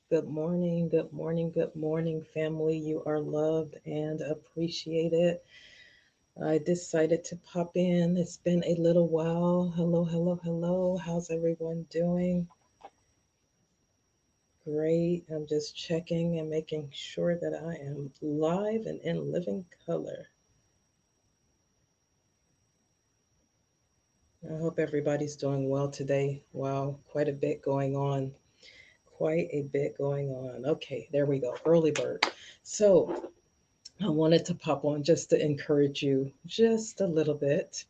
Good morning, family. You are loved and appreciated. I decided to pop in. It's been a little while. Hello, hello, hello. How's everyone doing? Great. I'm just checking and making sure that I am live and in living color. I hope everybody's doing well today. Wow, quite a bit going on. Quite a bit going on. Okay, there we go. Early bird. So, I wanted to pop on just to encourage you just a little bit.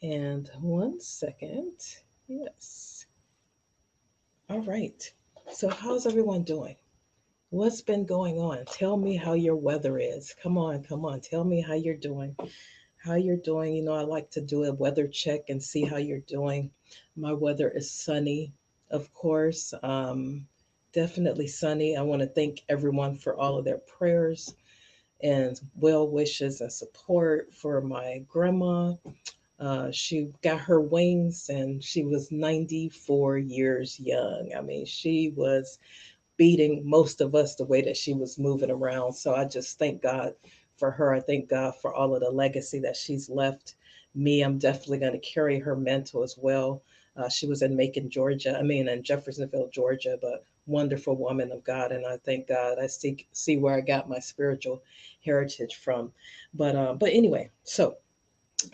And 1 second. Yes. All right. So, how's everyone doing? What's been going on? Tell me how your weather is. Come on, come on. Tell me how you're doing. How you're doing. I like to do a weather check and see how you're doing. My weather is sunny, of course. Definitely sunny. I want to thank everyone for all of their prayers and well wishes and support for my grandma. She got her wings and she was 94 years young. I mean, she was beating most of us the way that she was moving around. So I just thank God for her. I thank God for all of the legacy that she's left me. I'm definitely going to carry her mantle as well. She was in Macon, Georgia. I mean, in Jeffersonville, Georgia, but wonderful woman of God. And I thank God. I see where I got my spiritual heritage from. But anyway, so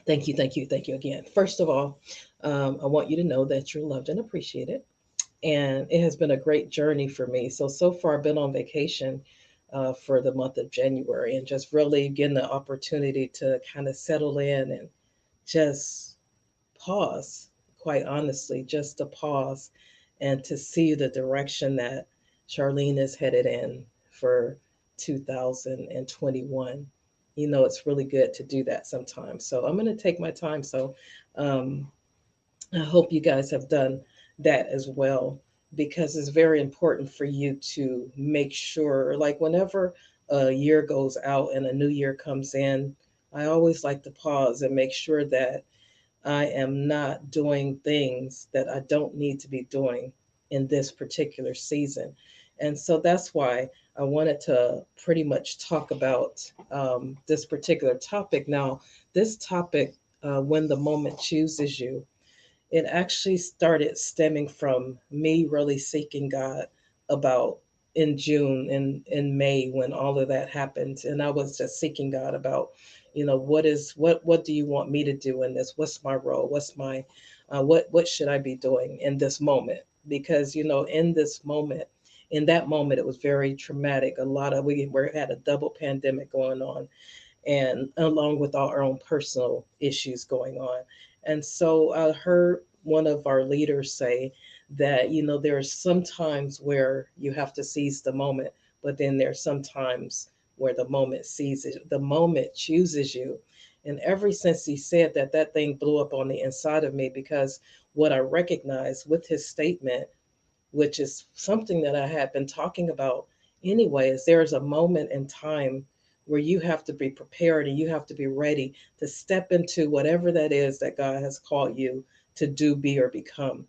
thank you, thank you, thank you again. First of all, I want you to know that you're loved and appreciated. And it has been a great journey for me. So far, I've been on vacation for the month of January and just really getting the opportunity to kind of settle in and just pause, quite honestly, just to pause and to see the direction that Charlene is headed in for 2021. It's really good to do that sometimes. So I'm going to take my time. So um, I hope you guys have done that as well because it's very important for you to make sure, like, whenever a year goes out and a new year comes in, I always like to pause and make sure that I am not doing things that I don't need to be doing in this particular season. And so that's why I wanted to pretty much talk about this particular topic. Now, this topic, when the moment chooses you, it actually started stemming from me really seeking God about in June and in May when all of that happened. And I was just seeking God about, what do you want me to do in this? What's my role? What's my what should I be doing in this moment? Because in this moment, in that moment, it was very traumatic. We had a double pandemic going on, and along with our own personal issues going on. And so I heard one of our leaders say that, there's some times where you have to seize the moment, but then there's some times where the moment chooses you. And ever since he said that, that thing blew up on the inside of me because what I recognized with his statement, which is something that I had been talking about anyway, is there's a moment in time where you have to be prepared and you have to be ready to step into whatever that is that God has called you to do, be, or become.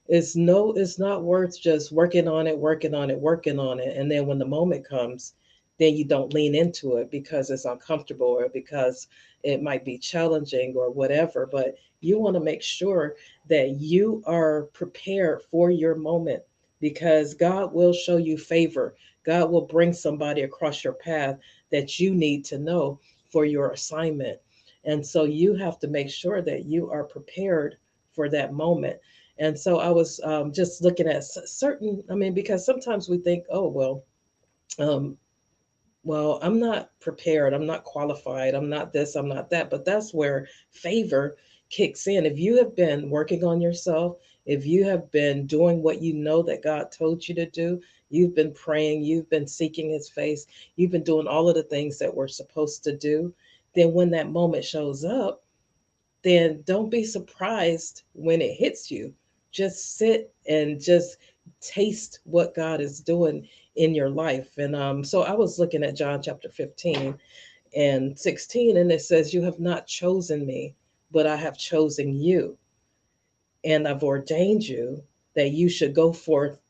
It's not worth just working on it, working on it, working on it. And then when the moment comes, then you don't lean into it because it's uncomfortable or because it might be challenging or whatever. But you want to make sure that you are prepared for your moment because God will show you favor. God will bring somebody across your path that you need to know for your assignment. And so you have to make sure that you are prepared for that moment. And so I was just looking at certain, I mean, because sometimes we think, oh, um, well, I'm not prepared, I'm not qualified, I'm not this, I'm not that. But that's where favor kicks in. If you have been working on yourself, if you have been doing what you know that God told you to do, you've been praying, you've been seeking his face, you've been doing all of the things that we're supposed to do, then when that moment shows up, then don't be surprised when it hits you. Just sit and just taste what God is doing in your life. And so I was looking at John chapter 15 and 16, and it says, "You have not chosen me, but I have chosen you, and I've ordained you that you should go forth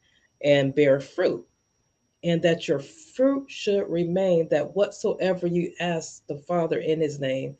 and bear fruit, and that your fruit should remain, that whatsoever you ask the Father in his name,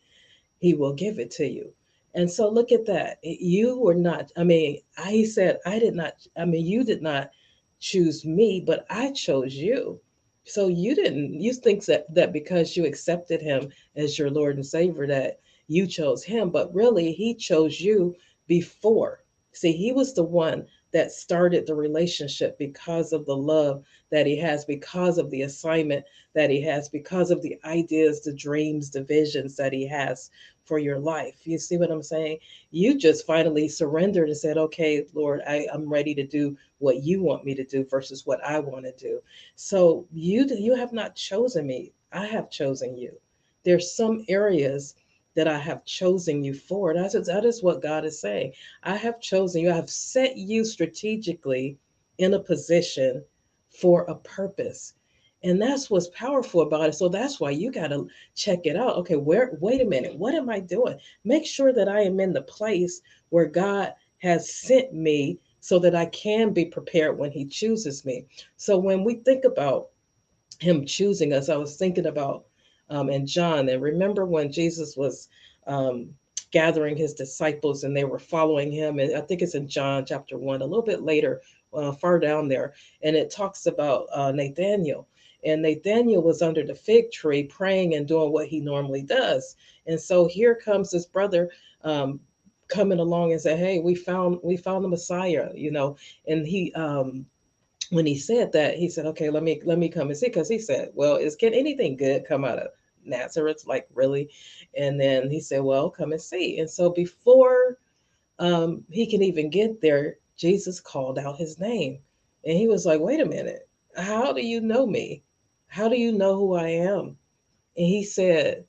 he will give it to you. And so look at that. You were not, I mean, he said, I did not, I mean, you did not choose me, but I chose you. So you didn't, you think that because you accepted him as your Lord and Savior, that you chose him, but really he chose you before. See, he was the one that started the relationship because of the love that he has, because of the assignment that he has, because of the ideas, the dreams, the visions that he has for your life. You see what I'm saying? You just finally surrendered and said, okay, Lord, I'm ready to do what you want me to do versus what I want to do. So you have not chosen me. I have chosen you. There's some areas that I have chosen you for. That is what God is saying. I have chosen you. I have set you strategically in a position for a purpose. And that's what's powerful about it. So that's why you got to check it out. Okay, wait a minute. What am I doing? Make sure that I am in the place where God has sent me so that I can be prepared when he chooses me. So when we think about him choosing us, I was thinking about in John, and remember when Jesus was um, gathering his disciples and they were following him, and I think it's in John chapter 1, a little bit later, far down there, and it talks about Nathaniel. And Nathaniel was under the fig tree praying and doing what he normally does. And so here comes this brother um, coming along and say, "Hey, we found the Messiah," and he when he said that, he said, "Okay, let me come and see," because he said, "Well, can anything good come out of Nazareth? Like really?" And then he said, "Well, come and see." And so before he can even get there, Jesus called out his name, and he was like, "Wait a minute, how do you know me? How do you know who I am?" And he said,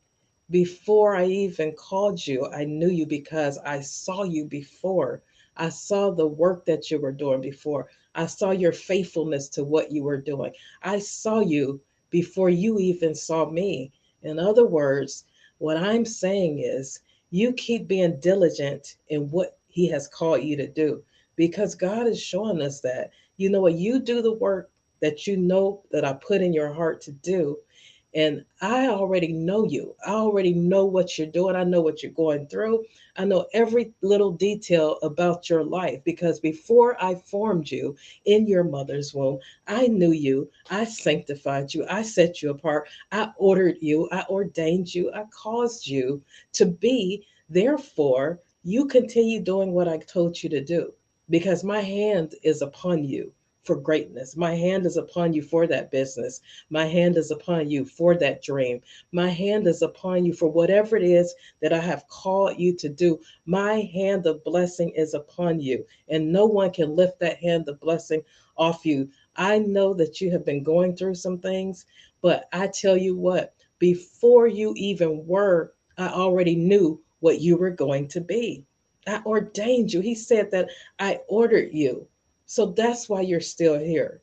before I even called you, I knew you because I saw you before. I saw the work that you were doing before. I saw your faithfulness to what you were doing. I saw you before you even saw me. In other words, what I'm saying is you keep being diligent in what he has called you to do because God is showing us that. You know what? You do the work that you know that I put in your heart to do, and I already know you. I already know what you're doing. I know what you're going through. I know every little detail about your life because before I formed you in your mother's womb, I knew you. I sanctified you. I set you apart. I ordered you. I ordained you. I caused you to be. Therefore, you continue doing what I told you to do because my hand is upon you for greatness. My hand is upon you for that business. My hand is upon you for that dream. My hand is upon you for whatever it is that I have called you to do. My hand of blessing is upon you, and no one can lift that hand of blessing off you. I know that you have been going through some things, but I tell you what, before you even were, I already knew what you were going to be. I ordained you. He said that I ordered you. So that's why you're still here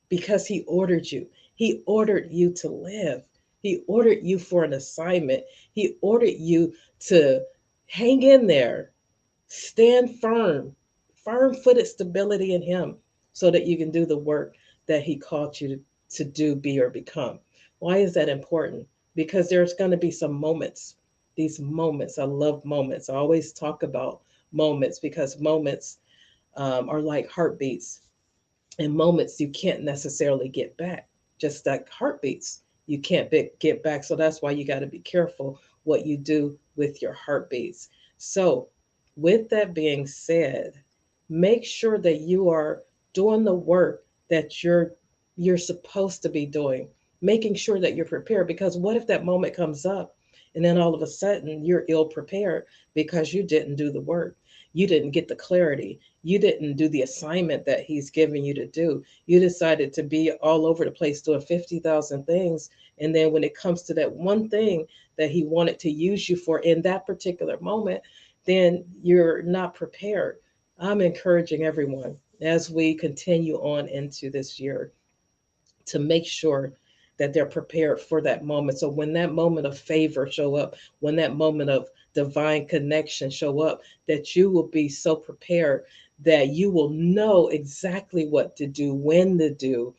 because he ordered you. He ordered you to live. He ordered you for an assignment. He ordered you to hang in there, stand firm, firm footed stability in him so that you can do the work that he called you to do, be, or become. Why is that important? Because there's going to be some moments. These moments, I love moments. I always talk about moments because moments are like heartbeats and moments you can't necessarily get back, just like heartbeats you can't get back. So that's why you got to be careful what you do with your heartbeats. So with that being said, make sure that you are doing the work that you're supposed to be doing, making sure that you're prepared, because what if that moment comes up and then all of a sudden you're ill prepared because you didn't do the work, you didn't get the clarity, you didn't do the assignment that he's given you to do. You decided to be all over the place doing 50,000 things. And then when it comes to that one thing that he wanted to use you for in that particular moment, then you're not prepared. I'm encouraging everyone as we continue on into this year to make sure that they're prepared for that moment. So when that moment of favor show up, when that moment of divine connection show up, that you will be so prepared that you will know exactly what to do, when to do,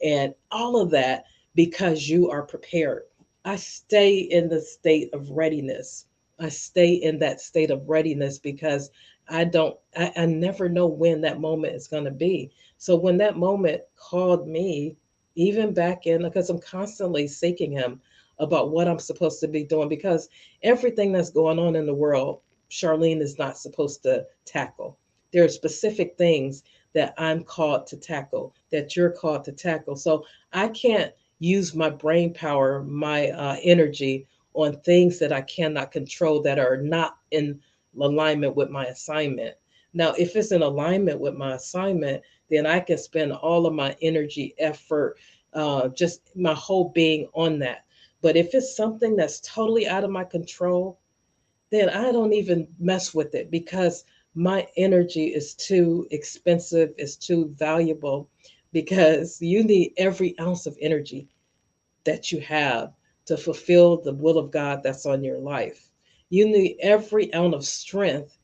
and all of that because you are prepared. I stay in the state of readiness. I stay in that state of readiness because I never know when that moment is going to be. So when that moment called me, even back in, because I'm constantly seeking him about what I'm supposed to be doing, because everything that's going on in the world, Charlene is not supposed to tackle. There are specific things that I'm called to tackle, that you're called to tackle. So I can't use my brain power, my energy on things that I cannot control that are not in alignment with my assignment. Now, if it's in alignment with my assignment, then I can spend all of my energy, effort, just my whole being on that. But if it's something that's totally out of my control, then I don't even mess with it because my energy is too expensive, it's too valuable, because you need every ounce of energy that you have to fulfill the will of God that's on your life. You need every ounce of strength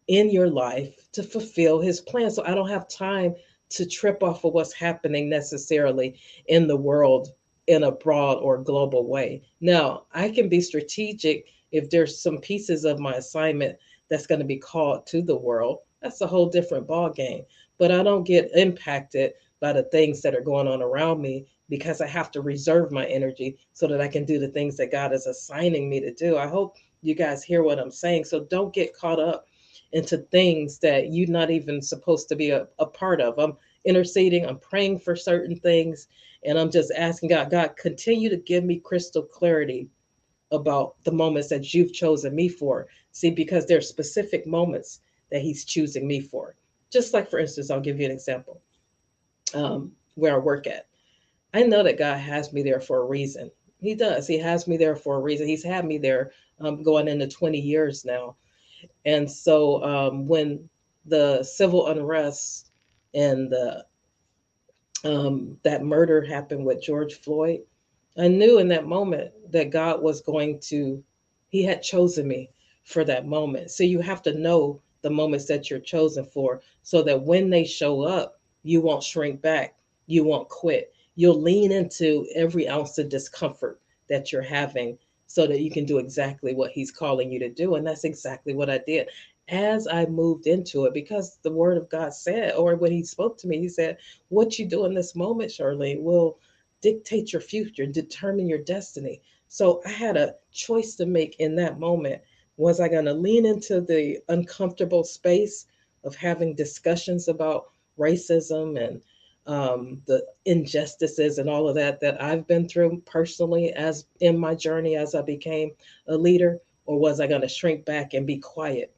in your life to fulfill his plan. So I don't have time to trip off of what's happening necessarily in the world in a broad or global way. Now, I can be strategic if there's some pieces of my assignment that's going to be called to the world. That's a whole different ball game. But I don't get impacted by the things that are going on around me because I have to reserve my energy so that I can do the things that God is assigning me to do. I hope you guys hear what I'm saying. So don't get caught up into things that you're not even supposed to be a part of. I'm interceding, I'm praying for certain things, and I'm just asking God, God, continue to give me crystal clarity about the moments that you've chosen me for. See, because there's specific moments that He's choosing me for. Just like, for instance, I'll give you an example where I work at. I know that God has me there for a reason. He does. He has me there for a reason. He's had me there going into 20 years now. And so when the civil unrest and that murder happened with George Floyd, I knew in that moment that God was going to, He had chosen me for that moment. So you have to know the moments that you're chosen for so that when they show up, you won't shrink back, you won't quit. You'll lean into every ounce of discomfort that you're having so that you can do exactly what He's calling you to do. And that's exactly what I did. As I moved into it, because the word of God said, or when He spoke to me, He said, what you do in this moment, Charlene, will dictate your future, determine your destiny. So I had a choice to make in that moment. Was I going to lean into the uncomfortable space of having discussions about racism and the injustices and all of that that I've been through personally as in my journey as I became a leader? Or was I going to shrink back and be quiet?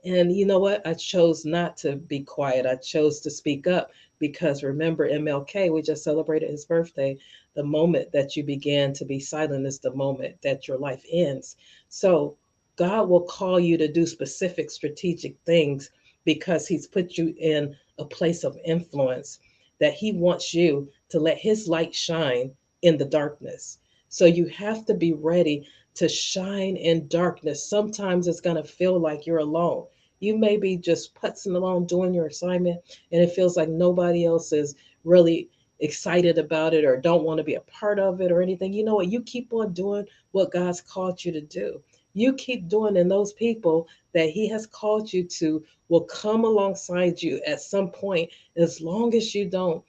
And you know what? I chose not to be quiet. I chose to speak up because remember, MLK, we just celebrated his birthday. The moment that you began to be silent is the moment that your life ends. So God will call you to do specific strategic things because He's put you in a place of influence that He wants you to let His light shine in the darkness. So you have to be ready to shine in darkness. Sometimes it's going to feel like you're alone. You may be just putzing along doing your assignment, and it feels like nobody else is really excited about it or don't want to be a part of it or anything. You know what? You keep on doing what God's called you to do. You keep doing, and those people that He has called you to will come alongside you at some point, as long as you don't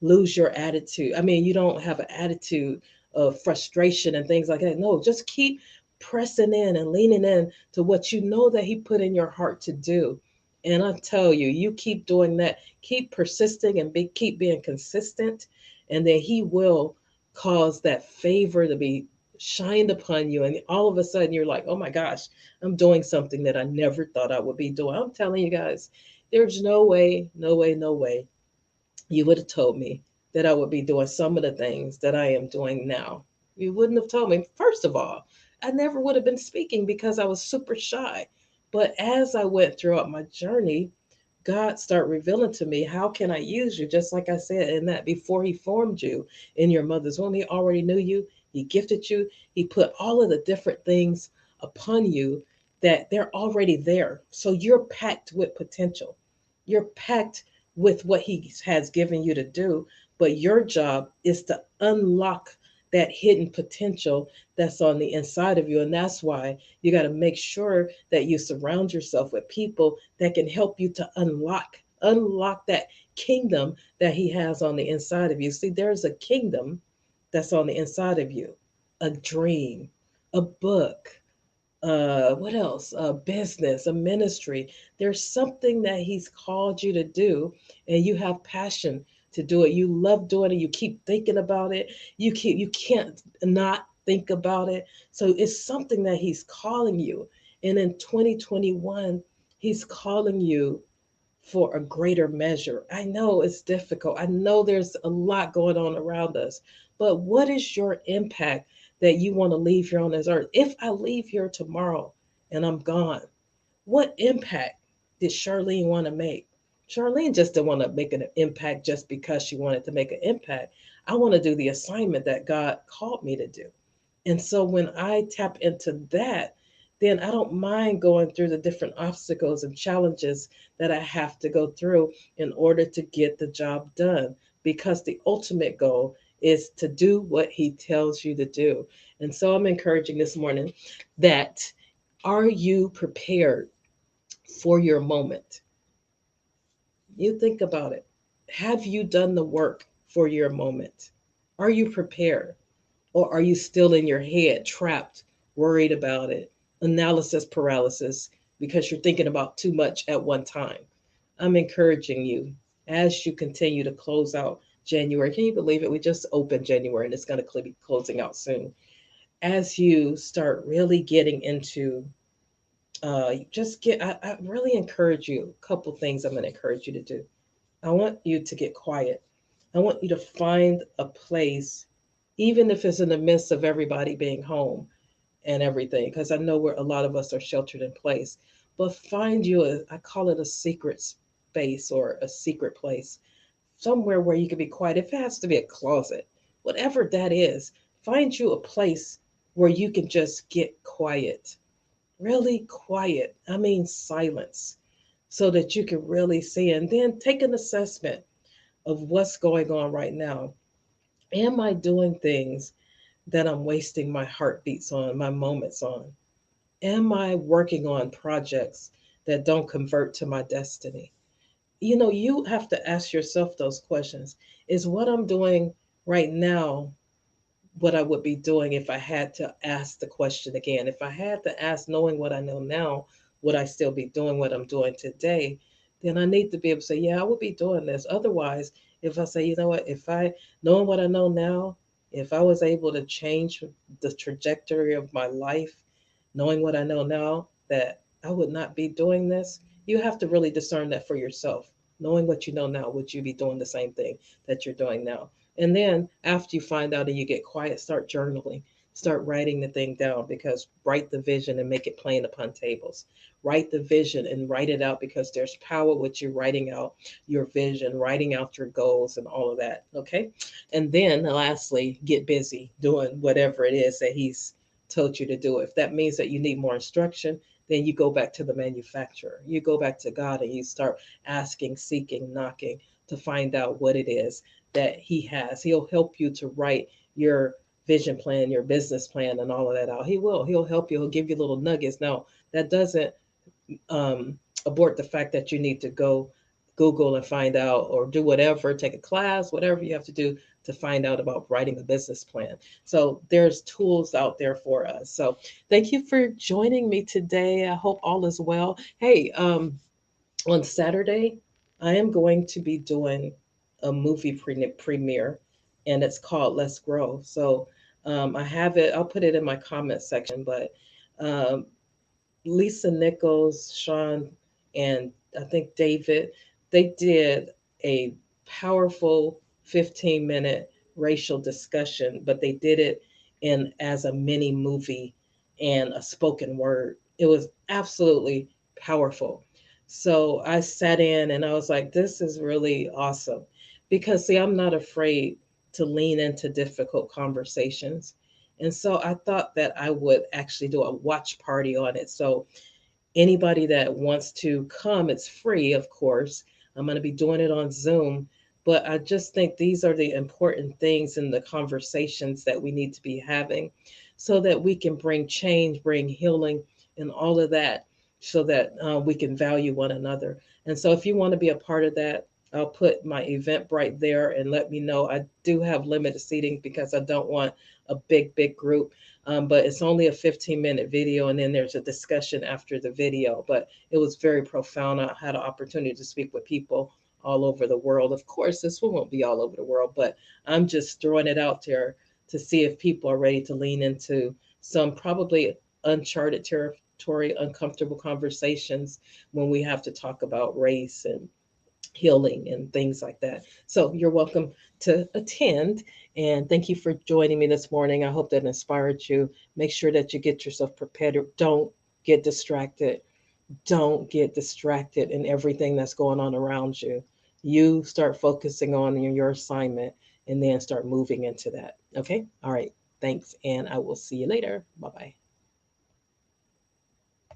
lose your attitude. I mean, you don't have an attitude of frustration and things like that. No, just keep pressing in and leaning in to what you know that He put in your heart to do. And I tell you, you keep doing that, keep persisting and keep being consistent, and then He will cause that favor to be shined upon you. And all of a sudden, you're like, oh my gosh, I'm doing something that I never thought I would be doing. I'm telling you guys, there's no way, no way, no way you would have told me that I would be doing some of the things that I am doing now. You wouldn't have told me. First of all, I never would have been speaking because I was super shy. But as I went throughout my journey, God started revealing to me, how can I use you? Just like I said in that, before He formed you in your mother's womb, He already knew you. He gifted you. He put all of the different things upon you that they're already there. So you're packed with potential. You're packed with what he has given you to do, but your job is to unlock that hidden potential that's on the inside of you. And that's why you got to make sure that you surround yourself with people that can help you to unlock that kingdom that he has on the inside of you. See, there's a kingdom that's on the inside of you, a dream, a book, what else? A business, a ministry. There's something that he's called you to do, and you have passion to do it. You love doing it. You keep thinking about it. You can't not think about it. So it's something that he's calling you. And in 2021, he's calling you for a greater measure. I know it's difficult. I know there's a lot going on around us. But what is your impact that you want to leave here on this earth? If I leave here tomorrow and I'm gone, what impact did Charlene want to make? Charlene just didn't want to make an impact just because she wanted to make an impact. I want to do the assignment that God called me to do. And so when I tap into that, then I don't mind going through the different obstacles and challenges that I have to go through in order to get the job done. Because the ultimate goal is to do what he tells you to do. And so I'm encouraging this morning that, are you prepared for your moment? You think about it. Have you done the work for your moment? Are you prepared? Or are you still in your head, trapped, worried about it, analysis paralysis, because you're thinking about too much at one time? I'm encouraging you as you continue to close out January. Can you believe it? We just opened January and it's going to be closing out soon. As you start really getting into, I really encourage you, a couple things I'm going to encourage you to do. I want you to get quiet. I want you to find a place, even if it's in the midst of everybody being home and everything, because I know where a lot of us are sheltered in place. But find you I call it a secret space or a secret place, somewhere where you can be quiet. If it has to be a closet, whatever that is, find you a place where you can just get quiet, really quiet. I mean, silence, so that you can really see. And then take an assessment of what's going on right now. Am I doing things that I'm wasting my heartbeats on, my moments on? Am I working on projects that don't convert to my destiny? You have to ask yourself those questions. Is what I'm doing right now what I would be doing if I had to ask the question again? If I had to ask, knowing what I know now, would I still be doing what I'm doing today? Then I need to be able to say, yeah, I would be doing this. Otherwise, if I say, you know what, knowing what I know now, if I was able to change the trajectory of my life, knowing what I know now, that I would not be doing this, you have to really discern that for yourself. Knowing what you know now, would you be doing the same thing that you're doing now? And then after you find out and you get quiet, start journaling, start writing the thing down, because write the vision and make it plain upon tables. Write the vision and write it out, because there's power with you writing out your vision, writing out your goals and all of that. Okay. And then lastly, get busy doing whatever it is that he's told you to do. If that means that you need more instruction, then you go back to the manufacturer. You go back to God and you start asking, seeking, knocking to find out what it is that he has. He'll help you to write your vision plan, your business plan, and all of that out. He will. He'll help you. He'll give you little nuggets. Now, that doesn't um, abort the fact that you need to go Google and find out, or do whatever, take a class, whatever you have to do to find out about writing a business plan. So there's tools out there for us. So thank you for joining me today. I hope all is well. Hey, on Saturday, I am going to be doing a movie premiere, and it's called Let's Grow. So I have it, I'll put it in my comment section, but um, Lisa Nichols, Sean, and I think David, they did a powerful 15-minute racial discussion, but they did it in as a mini movie and a spoken word. It was absolutely powerful. So I sat in and I was like, this is really awesome. Because, see, I'm not afraid to lean into difficult conversations. And so I thought that I would actually do a watch party on it. So anybody that wants to come, it's free, of course, I'm going to be doing it on Zoom. But I just think these are the important things in the conversations that we need to be having so that we can bring change, bring healing, and all of that so that we can value one another. And so if you want to be a part of that, I'll put my Eventbrite there and let me know. I do have limited seating because I don't want a big group. But it's only a 15-minute video, and then there's a discussion after the video. But it was very profound. I had an opportunity to speak with people all over the world. Of course, this one won't be all over the world, but I'm just throwing it out there to see if people are ready to lean into some probably uncharted territory, uncomfortable conversations when we have to talk about race and healing and things like that. So you're welcome to attend. And thank you for joining me this morning. I hope that inspired you. Make sure that you get yourself prepared. Don't get distracted. Don't get distracted in everything that's going on around you. You start focusing on your assignment and then start moving into that. Okay? All right. Thanks. And I will see you later. Bye bye.